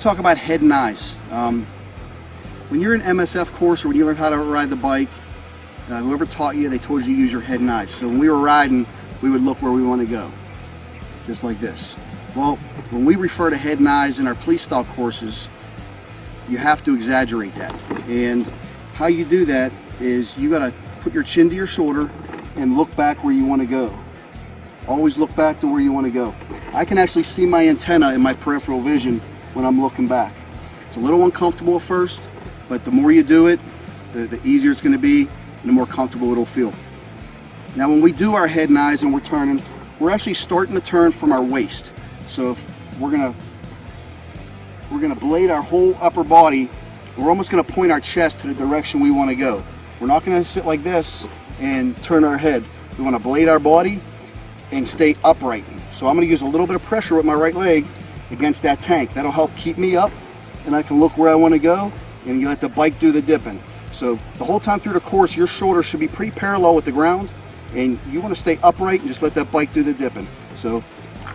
talk about head and eyes. When you're in MSF course or when you learn how to ride the bike, whoever taught you, they told you to use your head and eyes. So when we were riding, we would look where we want to go, just like this. Well, when we refer to head and eyes in our police style courses, you have to exaggerate that. And how you do that is you got to put your chin to your shoulder and look back where you want to go. Always look back to where you want to go. I can actually see my antenna in my peripheral vision when I'm looking back. It's a little uncomfortable at first, but the more you do it, the easier it's going to be and the more comfortable it'll feel. Now when we do our head and eyes and we're turning, we're actually starting to turn from our waist. So if we're gonna blade our whole upper body, we're almost gonna point our chest to the direction we want to go. We're not gonna sit like this and turn our head. We want to blade our body and stay upright. So I'm gonna use a little bit of pressure with my right leg against that tank. That'll help keep me up and I can look where I want to go, and you let the bike do the dipping. So the whole time through the course, your shoulders should be pretty parallel with the ground, and you want to stay upright and just let that bike do the dipping. So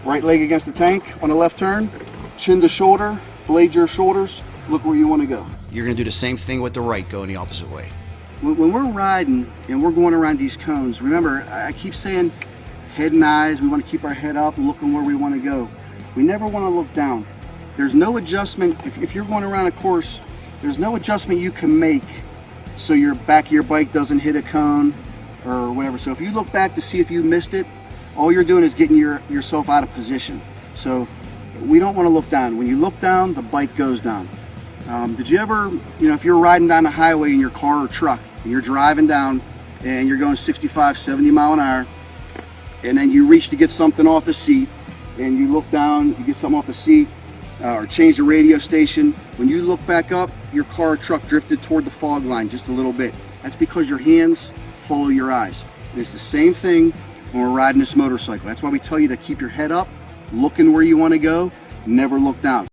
right leg against the tank on the left turn, chin to shoulder, blade your shoulders, look where you want to go. You're going to do the same thing with the right, going the opposite way. When we're riding and we're going around these cones, remember, I keep saying head and eyes. We want to keep our head up and looking where we want to go. We never want to look down. There's no adjustment. If you're going around a course, there's no adjustment you can make so your back of your bike doesn't hit a cone or whatever. So if you look back to see if you missed it, all you're doing is getting yourself out of position. So we don't want to look down. When you look down, the bike goes down. Did you ever, if you're riding down the highway in your car or truck and you're driving down and you're going 65, 70 mile an hour, and then you reach to get something off the seat and you look down, you get something off the seat or change the radio station. When you look back up, your car or truck drifted toward the fog line just a little bit. That's because your hands follow your eyes. And it's the same thing when we're riding this motorcycle. That's why we tell you to keep your head up, looking where you want to go, never look down.